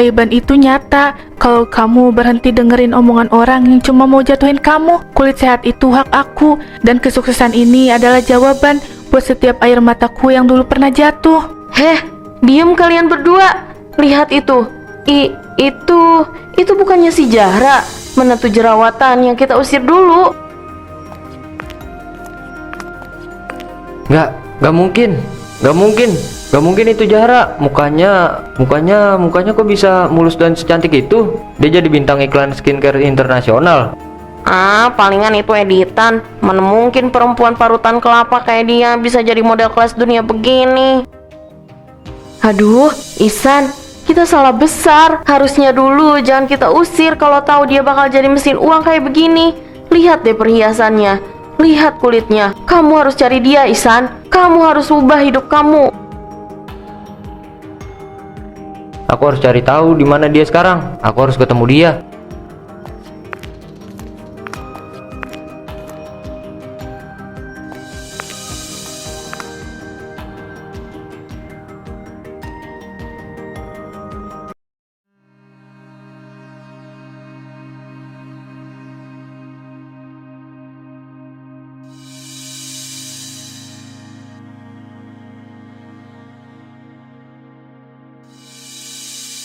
Keajaiban itu nyata. Kalau kamu berhenti dengerin omongan orang yang cuma mau jatuhin kamu, kulit sehat itu hak aku. Dan kesuksesan ini adalah jawaban buat setiap air mataku yang dulu pernah jatuh. Heh, diam kalian berdua. Lihat itu. Itu bukannya si Zahra, menantu jerawatan yang kita usir dulu. Nggak mungkin. Gak mungkin itu Zahra. Mukanya kok bisa mulus dan secantik itu? Dia jadi bintang iklan skincare internasional. Palingan itu editan. Mana mungkin perempuan parutan kelapa kayak dia bisa jadi model kelas dunia begini. Aduh, Ihsan, kita salah besar. Harusnya dulu jangan kita usir kalau tahu dia bakal jadi mesin uang kayak begini. Lihat deh perhiasannya, lihat kulitnya. Kamu harus cari dia, Ihsan. Kamu harus ubah hidup kamu. Aku harus cari tahu di mana dia sekarang. Aku harus ketemu dia.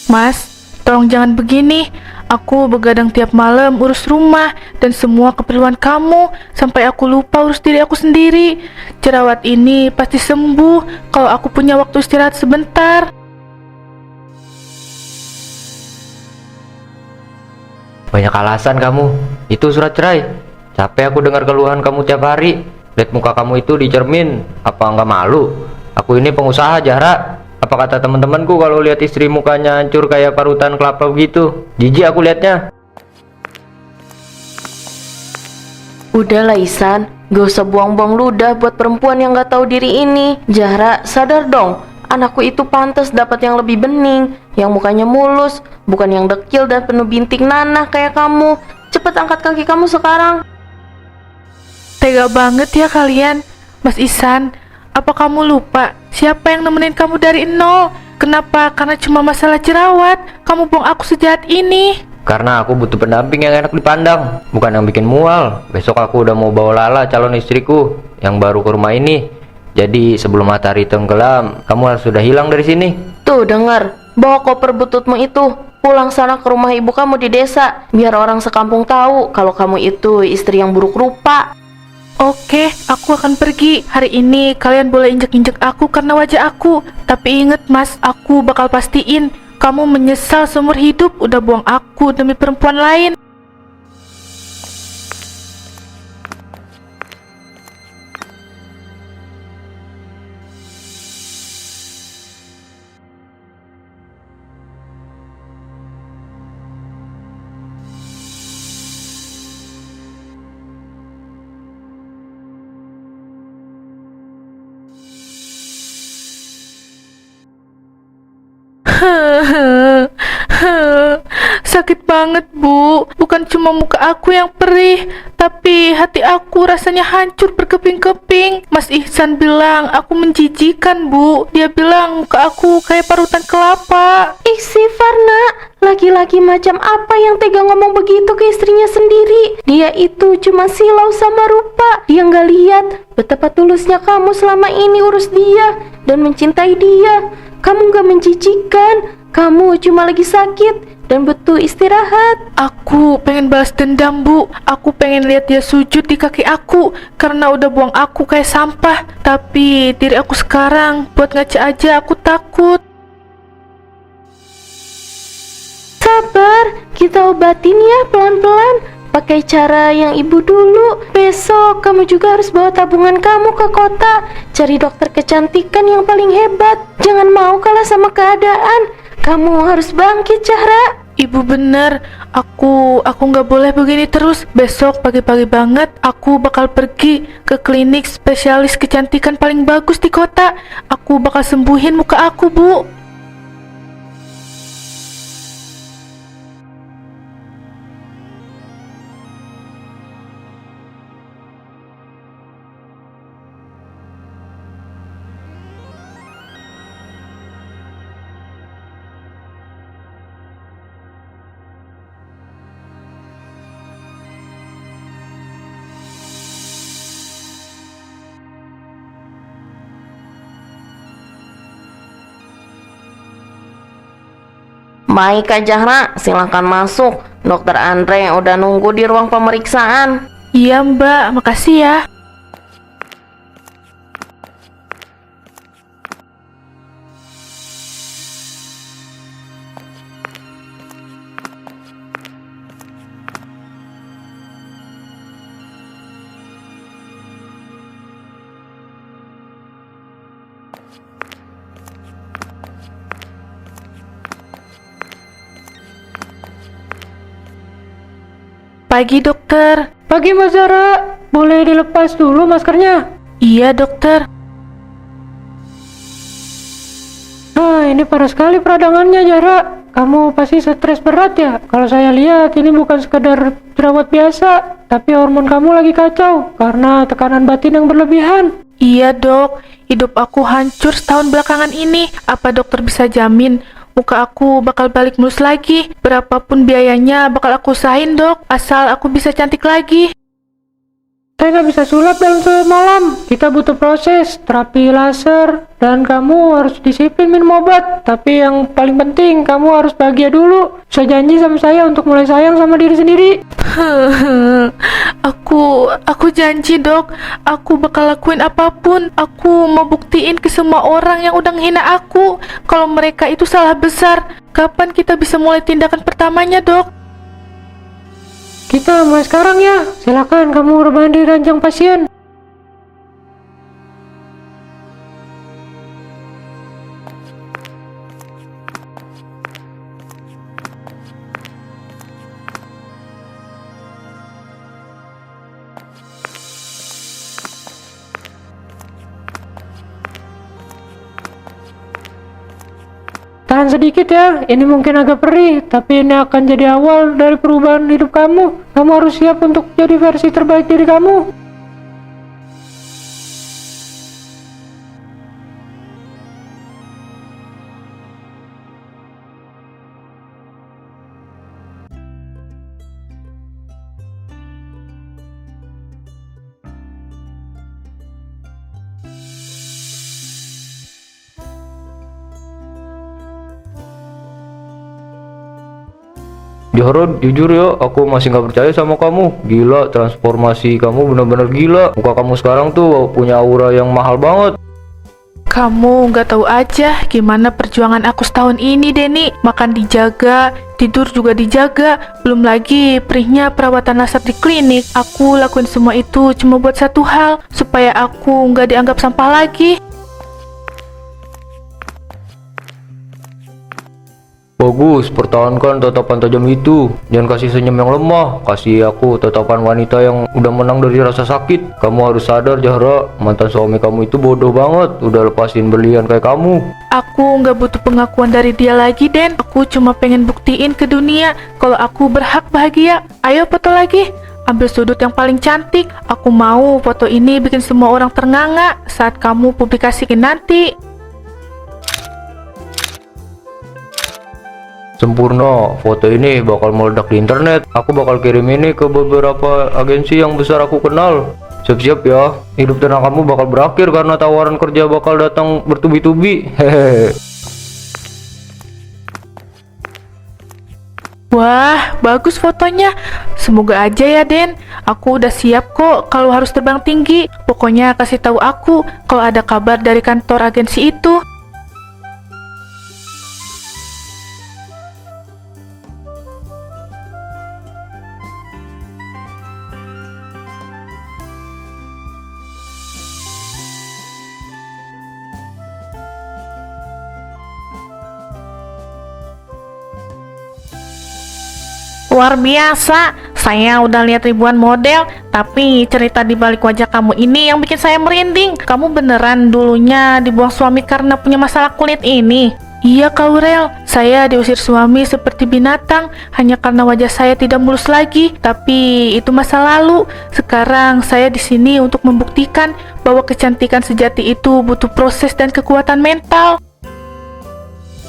Mas, tolong jangan begini. Aku begadang tiap malam urus rumah dan semua keperluan kamu sampai aku lupa urus diri aku sendiri. Jerawat ini pasti sembuh kalau aku punya waktu istirahat sebentar. Banyak alasan kamu. Itu surat cerai. Capek aku dengar keluhan kamu tiap hari. Lihat muka kamu itu di cermin. Apa nggak malu? Aku ini pengusaha, Zahra. Apa kata teman-temanku kalau lihat istri mukanya hancur kayak parutan kelapa begitu? Jijik aku lihatnya. Udahlah Ihsan, gak usah buang-buang ludah buat perempuan yang gak tahu diri ini. Zahra, sadar dong. Anakku itu pantas dapat yang lebih bening, yang mukanya mulus, bukan yang dekil dan penuh bintik nanah kayak kamu. Cepet angkat kaki kamu sekarang. Tega banget ya kalian. Mas Ihsan, apa kamu lupa siapa yang nemenin kamu dari nol? Kenapa? Karena cuma masalah jerawat kamu buang aku sejahat ini? Karena aku butuh pendamping yang enak dipandang, bukan yang bikin mual. Besok aku udah mau bawa Lala, calon istriku yang baru ke rumah ini. Jadi sebelum matahari tenggelam, kamu harus sudah hilang dari sini. Tuh dengar, bawa koper bututmu itu. Pulang sana ke rumah ibu kamu di desa, biar orang sekampung tahu kalau kamu itu istri yang buruk rupa. Oke, aku akan pergi. Hari ini kalian boleh injek-injek aku karena wajah aku. Tapi inget mas, aku bakal pastiin kamu menyesal seumur hidup udah buang aku demi perempuan lain. Sakit banget bu. Bukan cuma muka aku yang perih, tapi hati aku rasanya hancur berkeping-keping. Mas Ihsan bilang aku menjijikan bu. Dia bilang muka aku kayak parutan kelapa. Istighfar nak, laki-laki macam apa yang tega ngomong begitu ke istrinya sendiri? Dia itu cuma silau sama rupa. Dia nggak lihat betapa tulusnya kamu selama ini urus dia dan mencintai dia. Kamu nggak menjijikan, kamu cuma lagi sakit dan butuh istirahat. Aku pengen balas dendam bu. Aku pengen lihat dia sujud di kaki aku karena udah buang aku kayak sampah. Tapi diri aku sekarang buat ngaca aja aku takut. Sabar, kita obatin ya pelan-pelan. Pakai cara yang ibu dulu. Besok kamu juga harus bawa tabungan kamu ke kota. Cari dokter kecantikan yang paling hebat. Jangan mau kalah sama keadaan. Kamu harus bangkit, Zahra. Ibu bener, aku nggak boleh begini terus. Besok pagi-pagi banget aku bakal pergi ke klinik spesialis kecantikan paling bagus di kota. Aku bakal sembuhin muka aku bu. Baik Kak Zahra, silahkan masuk. Dokter Andre udah nunggu di ruang pemeriksaan. Iya Mbak, makasih ya. Pagi dokter. Pagi Mbak Zara, boleh dilepas dulu maskernya? Iya dokter. Ini parah sekali peradangannya Zara. Kamu pasti stres berat ya? Kalau saya lihat ini bukan sekedar jerawat biasa, tapi hormon kamu lagi kacau karena tekanan batin yang berlebihan. Iya dok, hidup aku hancur setahun belakangan ini. Apa dokter bisa jamin muka aku bakal balik mulus lagi? Berapapun biayanya bakal aku usahain dok, asal aku bisa cantik lagi. Saya nggak bisa sulap dalam semalam. Kita butuh proses, terapi laser, dan kamu harus disiplin minum obat. Tapi yang paling penting, kamu harus bahagia dulu. Bisa janji sama saya untuk mulai sayang sama diri sendiri. Aku janji dok, aku bakal lakuin apapun. Aku mau buktiin ke semua orang yang udah menghina aku kalau mereka itu salah besar. Kapan kita bisa mulai tindakan pertamanya dok? Kita mulai sekarang ya. Silakan kamu rebahan di ranjang pasien. Tahan sedikit ya, ini mungkin agak perih, tapi ini akan jadi awal dari perubahan hidup kamu. Kamu harus siap untuk jadi versi terbaik diri kamu. Zahra, jujur ya, aku masih nggak percaya sama kamu. Gila, transformasi kamu bener-bener gila. Muka kamu sekarang tuh punya aura yang mahal banget. Kamu nggak tahu aja gimana perjuangan aku setahun ini, Denny. Makan dijaga, tidur juga dijaga. Belum lagi perihnya perawatan laser di klinik. Aku lakuin semua itu cuma buat satu hal, supaya aku nggak dianggap sampah lagi. Bagus, pertahankan tatapan tajam itu. Jangan kasih senyum yang lemah. Kasih aku tatapan wanita yang udah menang dari rasa sakit. Kamu harus sadar, Zahra, mantan suami kamu itu bodoh banget. Udah lepasin berlian kayak kamu. Aku nggak butuh pengakuan dari dia lagi, Den. Aku cuma pengen buktiin ke dunia kalau aku berhak bahagia. Ayo foto lagi. Ambil sudut yang paling cantik. Aku mau foto ini bikin semua orang ternganga saat kamu publikasikan nanti. Sempurna, foto ini bakal meledak di internet. Aku bakal kirim ini ke beberapa agensi yang besar aku kenal. Siap-siap ya, hidup tenang kamu bakal berakhir karena tawaran kerja bakal datang bertubi-tubi. Hehehe. Wah, bagus fotonya. Semoga aja ya, Den. Aku udah siap kok kalau harus terbang tinggi. Pokoknya kasih tahu aku kalau ada kabar dari kantor agensi itu. Luar biasa, saya udah lihat ribuan model, tapi cerita di balik wajah kamu ini yang bikin saya merinding. Kamu beneran dulunya dibuang suami karena punya masalah kulit ini? Iya Kak Aurel, saya diusir suami seperti binatang hanya karena wajah saya tidak mulus lagi. Tapi itu masa lalu. Sekarang saya di sini untuk membuktikan bahwa kecantikan sejati itu butuh proses dan kekuatan mental.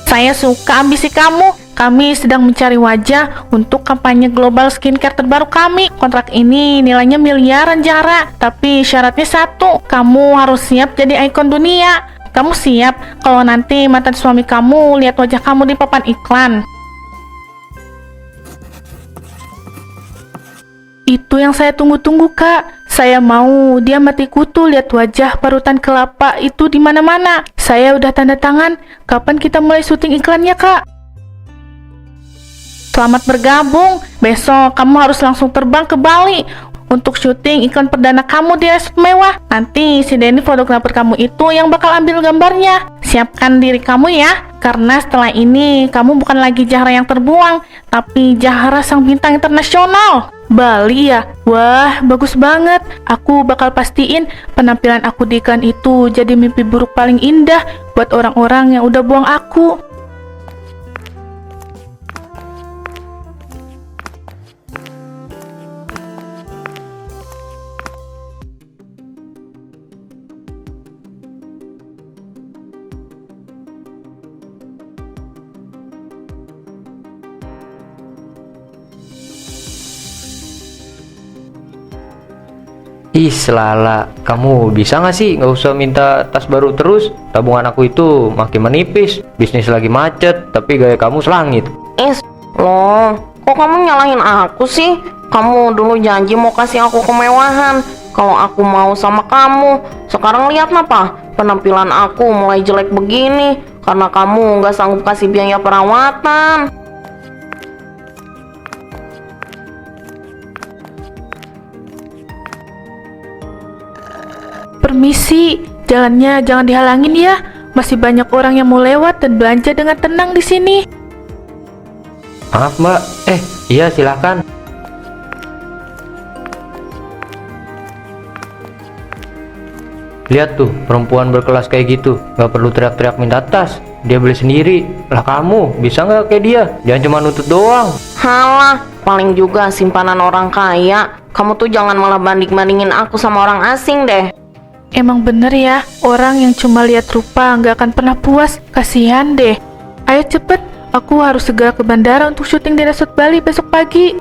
Saya suka ambisi kamu. Kami sedang mencari wajah untuk kampanye global skincare terbaru kami. Kontrak ini nilainya miliaran, Zahra. Tapi syaratnya satu, kamu harus siap jadi ikon dunia. Kamu siap kalau nanti mantan suami kamu lihat wajah kamu di papan iklan? Itu yang saya tunggu-tunggu, Kak. Saya mau dia mati kutu lihat wajah parutan kelapa itu di mana-mana. Saya udah tanda tangan. Kapan kita mulai syuting iklannya, Kak? Selamat bergabung. Besok kamu harus langsung terbang ke Bali untuk syuting iklan perdana kamu di resort mewah. Nanti si Denny fotografer kamu itu yang bakal ambil gambarnya. Siapkan diri kamu ya, karena setelah ini kamu bukan lagi Zahra yang terbuang, tapi Zahra sang bintang internasional. Bali ya? Wah, bagus banget. Aku bakal pastiin penampilan aku di iklan itu jadi mimpi buruk paling indah buat orang-orang yang udah buang aku. Ih, Selala, kamu bisa nggak sih nggak usah minta tas baru terus? Tabungan aku itu makin menipis, bisnis lagi macet, tapi gaya kamu selangit. Loh, kok kamu nyalahin aku sih? Kamu dulu janji mau kasih aku kemewahan kalau aku mau sama kamu. Sekarang lihat apa? Penampilan aku mulai jelek begini karena kamu nggak sanggup kasih biaya perawatan. Permisi, jalannya jangan dihalangin ya. Masih banyak orang yang mau lewat dan belanja dengan tenang di sini. Maaf Mbak, iya silakan. Lihat tuh, perempuan berkelas kayak gitu, nggak perlu teriak-teriak minta tas. Dia beli sendiri. Lah kamu, bisa nggak kayak dia? Jangan cuma nutut doang. Halah, paling juga simpanan orang kaya. Kamu tuh jangan malah banding-bandingin aku sama orang asing deh. Emang bener ya, orang yang cuma lihat rupa nggak akan pernah puas. Kasihan deh. Ayo cepet, aku harus segera ke bandara untuk syuting di resort Bali besok pagi.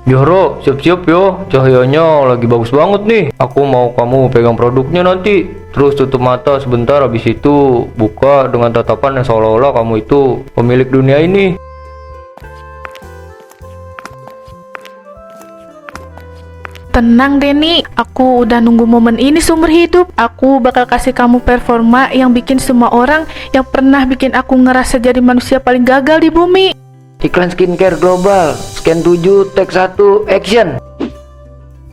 Johro, siap-siap yo, cahayanya lagi bagus banget nih. Aku mau kamu pegang produknya nanti. Terus tutup mata sebentar, habis itu buka dengan tatapan yang seolah-olah kamu itu pemilik dunia ini. Tenang Denny, aku udah nunggu momen ini seumur hidup. Aku bakal kasih kamu performa yang bikin semua orang yang pernah bikin aku ngerasa jadi manusia paling gagal di bumi. Iklan skincare global, scan 7, take 1, action.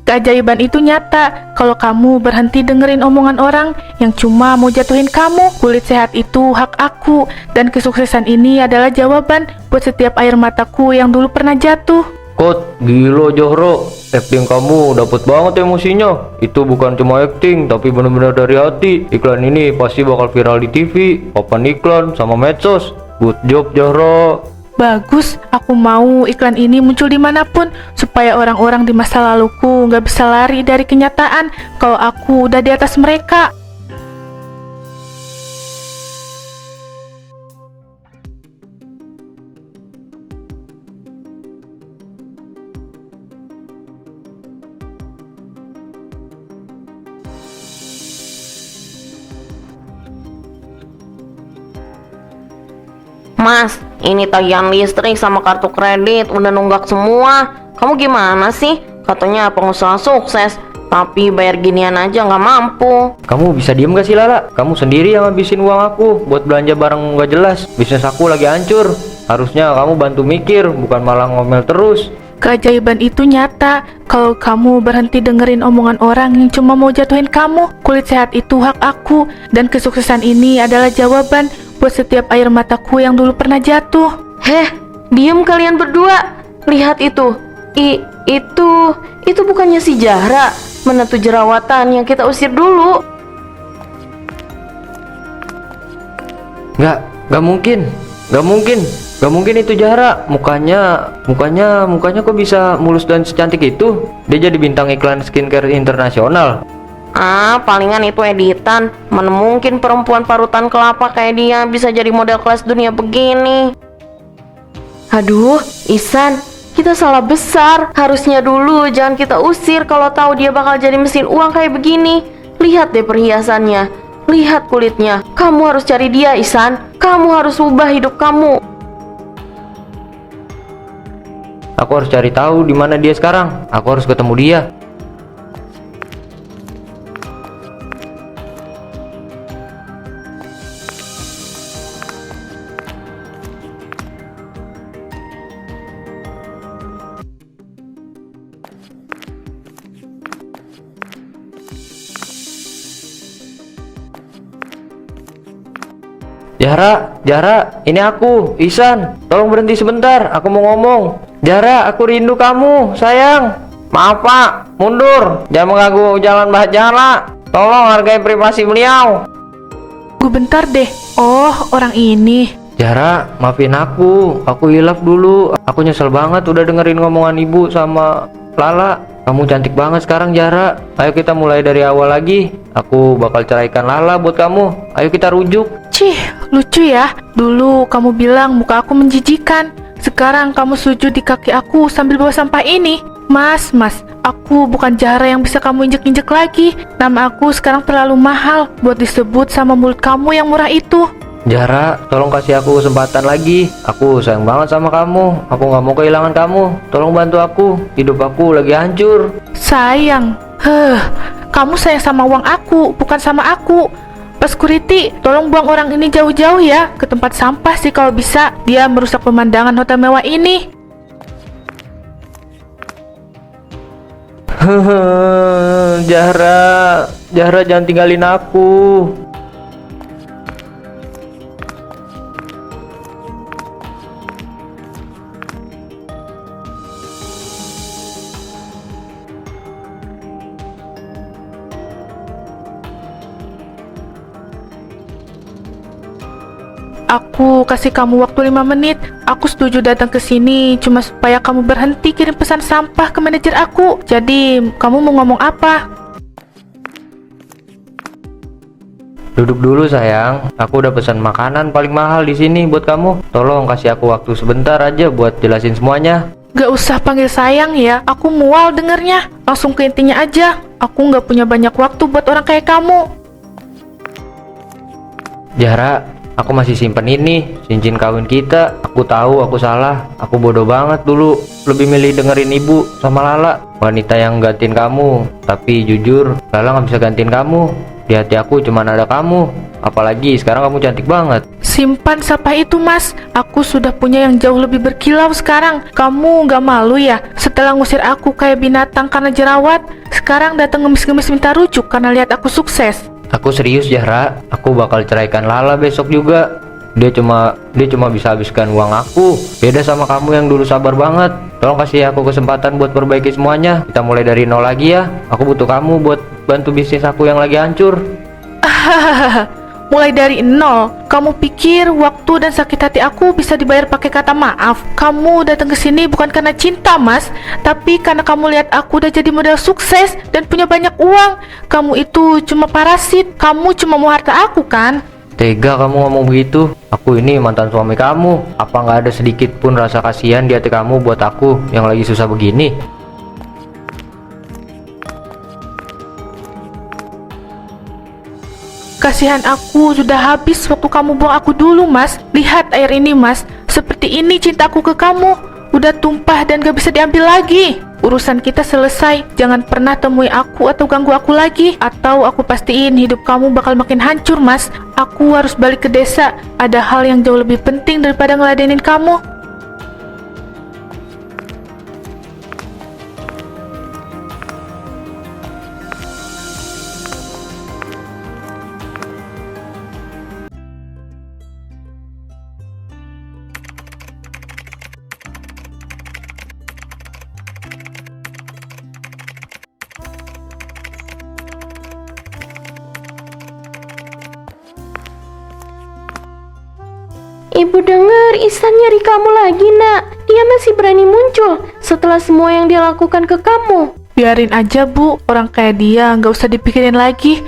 Keajaiban itu nyata kalau kamu berhenti dengerin omongan orang yang cuma mau jatuhin kamu. Kulit sehat itu hak aku, dan kesuksesan ini adalah jawaban buat setiap air mataku yang dulu pernah jatuh. Kot, gila Johro, acting kamu dapet banget emosinya. Itu bukan cuma acting, tapi benar-benar dari hati. Iklan ini pasti bakal viral di TV, papan iklan, sama medsos. Good job Johro. Bagus, aku mau iklan ini muncul dimanapun supaya orang-orang di masa laluku nggak bisa lari dari kenyataan kalau aku udah di atas mereka. Mas, ini tagihan listrik sama kartu kredit udah nunggak semua. Kamu gimana sih? Katanya pengusaha sukses, tapi bayar ginian aja nggak mampu. Kamu bisa diem gak sih Lala? Kamu sendiri yang ngabisin uang aku buat belanja barang gak jelas. Bisnis aku lagi hancur. Harusnya kamu bantu mikir, bukan malah ngomel terus. Keajaiban itu nyata kalau kamu berhenti dengerin omongan orang yang cuma mau jatuhin kamu. Kulit sehat itu hak aku, dan kesuksesan ini adalah jawaban buat setiap air mataku yang dulu pernah jatuh. Heh, diem kalian berdua. Lihat itu. Itu bukannya si Zahra, menantu jerawatan yang kita usir dulu. Gak mungkin itu Zahra. Mukanya kok bisa mulus dan secantik itu? Dia jadi bintang iklan skincare internasional. Palingan itu editan. Mana mungkin perempuan parutan kelapa kayak dia bisa jadi model kelas dunia begini. Aduh, Ihsan, kita salah besar. Harusnya dulu jangan kita usir kalau tahu dia bakal jadi mesin uang kayak begini. Lihat deh perhiasannya, lihat kulitnya. Kamu harus cari dia, Ihsan. Kamu harus ubah hidup kamu. Aku harus cari tahu di mana dia sekarang. Aku harus ketemu dia. Jahra, ini aku, Ihsan. Tolong berhenti sebentar, aku mau ngomong. Jahra, aku rindu kamu, sayang. Maaf pak, mundur. Jangan mengganggu jalan Mbah Jahra. Tolong hargai privasi beliau. Gue bentar deh. Oh, orang ini. Jahra, maafin aku hilaf dulu. Aku nyesel banget udah dengerin ngomongan ibu sama Lala. Kamu cantik banget sekarang, Jahra. Ayo kita mulai dari awal lagi. Aku bakal ceraikan Lala buat kamu. Ayo kita rujuk. Cih, lucu ya. Dulu kamu bilang muka aku menjijikan. Sekarang kamu sujud di kaki aku sambil bawa sampah ini. Mas, aku bukan Jahra yang bisa kamu injek-injek lagi. Nama aku sekarang terlalu mahal buat disebut sama mulut kamu yang murah itu. Jahra, tolong kasih aku kesempatan lagi. Aku sayang banget sama kamu. Aku gak mau kehilangan kamu. Tolong bantu aku. Hidup aku lagi hancur. Sayang? Kamu sayang sama uang aku, bukan sama aku. Pak Security, tolong buang orang ini jauh-jauh ya, ke tempat sampah sih kalau bisa. Dia merusak pemandangan hotel mewah ini. Jahra jangan tinggalin aku. Aku kasih kamu waktu 5 menit. Aku setuju datang ke sini cuma supaya kamu berhenti kirim pesan sampah ke manajer aku. Jadi, kamu mau ngomong apa? Duduk dulu sayang. Aku udah pesan makanan paling mahal di sini buat kamu. Tolong kasih aku waktu sebentar aja buat jelasin semuanya. Gak usah panggil sayang ya. Aku mual dengernya. Langsung ke intinya aja. Aku gak punya banyak waktu buat orang kayak kamu. Jahra, aku masih simpen ini, cincin kawin kita. Aku tahu aku salah, aku bodoh banget dulu. Lebih milih dengerin ibu sama Lala, wanita yang gantiin kamu. Tapi jujur, Lala gak bisa gantiin kamu. Di hati aku cuman ada kamu. Apalagi sekarang kamu cantik banget. Simpan sampah itu mas. Aku sudah punya yang jauh lebih berkilau sekarang. Kamu gak malu ya? Setelah ngusir aku kayak binatang karena jerawat, sekarang datang ngemis-ngemis minta rujuk karena lihat aku sukses. Aku serius Jahra, aku bakal ceraikan Lala besok juga. Dia cuma bisa habiskan uang aku. Beda sama kamu yang dulu sabar banget. Tolong kasih aku kesempatan buat perbaiki semuanya. Kita mulai dari nol lagi ya. Aku butuh kamu buat bantu bisnis aku yang lagi hancur. Mulai dari nol. Kamu pikir waktu dan sakit hati aku bisa dibayar pakai kata maaf? Kamu datang ke sini bukan karena cinta, Mas, tapi karena kamu lihat aku udah jadi model sukses dan punya banyak uang. Kamu itu cuma parasit. Kamu cuma mau harta aku, kan? Tega kamu ngomong begitu. Aku ini mantan suami kamu. Apa nggak ada sedikit pun rasa kasihan di hati kamu buat aku yang lagi susah begini? Kasihan aku sudah habis waktu kamu buang aku dulu, Mas. Lihat air ini, Mas. Seperti ini cintaku ke kamu. Udah tumpah dan gak bisa diambil lagi. Urusan kita selesai. Jangan pernah temui aku atau ganggu aku lagi. Atau aku pastiin hidup kamu bakal makin hancur, Mas. Aku harus balik ke desa. Ada hal yang jauh lebih penting daripada ngeladenin kamu. Ibu dengar Ihsan nyari kamu lagi nak. Dia masih berani muncul setelah semua yang dia lakukan ke kamu. Biarin aja Bu, orang kayak dia nggak usah dipikirin lagi.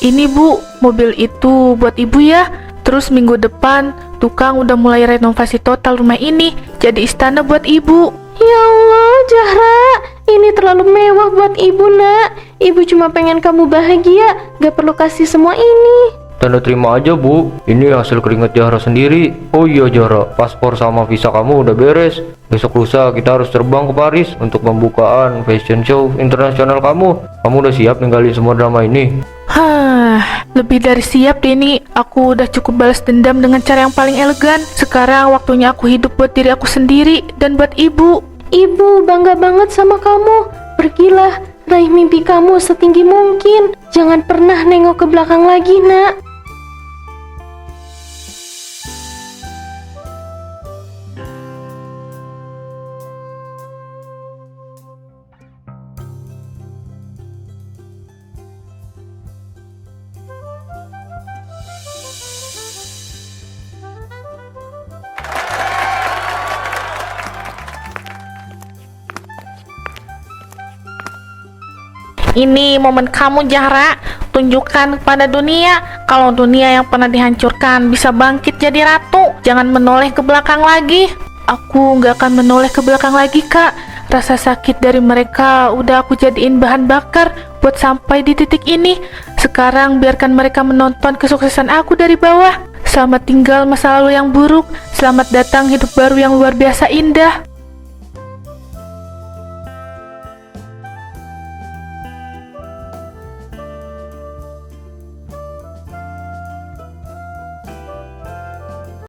Ini Bu, mobil itu buat Ibu ya. Terus minggu depan, tukang udah mulai renovasi total rumah ini jadi istana buat Ibu. Ya Allah, Zahra, ini terlalu mewah buat ibu, nak. Ibu cuma pengen kamu bahagia, gak perlu kasih semua ini. Tanda terima aja Bu, ini hasil keringat Zahra sendiri. Oh iya Zahra, paspor sama visa kamu udah beres. Besok lusa kita harus terbang ke Paris untuk pembukaan fashion show internasional kamu. Kamu udah siap ninggalin semua drama ini? Hah, lebih dari siap deh ini. Aku udah cukup balas dendam dengan cara yang paling elegan. Sekarang waktunya aku hidup buat diri aku sendiri dan buat Ibu. Ibu bangga banget sama kamu. Pergilah, raih mimpi kamu setinggi mungkin. Jangan pernah nengok ke belakang lagi, nak. Ini momen kamu Zahra. Tunjukkan kepada dunia kalau dunia yang pernah dihancurkan bisa bangkit jadi ratu. Jangan menoleh ke belakang lagi. Aku nggak akan menoleh ke belakang lagi Kak. Rasa sakit dari mereka udah aku jadiin bahan bakar buat sampai di titik ini. Sekarang biarkan mereka menonton kesuksesan aku dari bawah. Selamat tinggal masa lalu yang buruk. Selamat datang hidup baru yang luar biasa indah.